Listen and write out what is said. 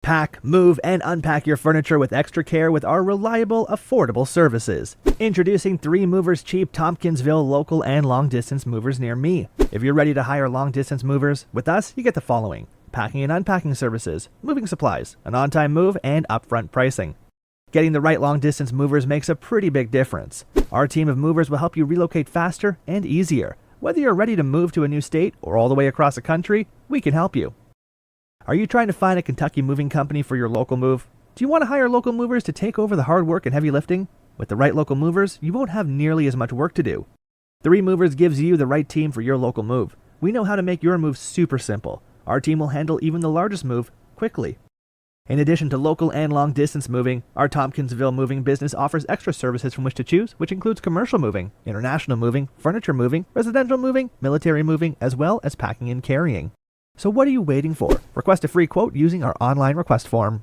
Pack, move, and unpack your furniture with extra care with our reliable, affordable services. Introducing 3 Movers Cheap Tompkinsville local and long-distance movers near me. If you're ready to hire long-distance movers, with us, you get the following: packing and unpacking services, moving supplies, an on-time move, and upfront pricing. Getting the right long-distance movers makes a pretty big difference. Our team of movers will help you relocate faster and easier. Whether you're ready to move to a new state or all the way across the country, we can help you. Are you trying to find a Kentucky moving company for your local move? Do you want to hire local movers to take over the hard work and heavy lifting? With the right local movers, you won't have nearly as much work to do. 3 Movers gives you the right team for your local move. We know how to make your move super simple. Our team will handle even the largest move quickly. In addition to local and long distance moving, our Tompkinsville moving business offers extra services from which to choose, which includes commercial moving, international moving, furniture moving, residential moving, military moving, as well as packing and carrying. So what are you waiting for? Request a free quote using our online request form.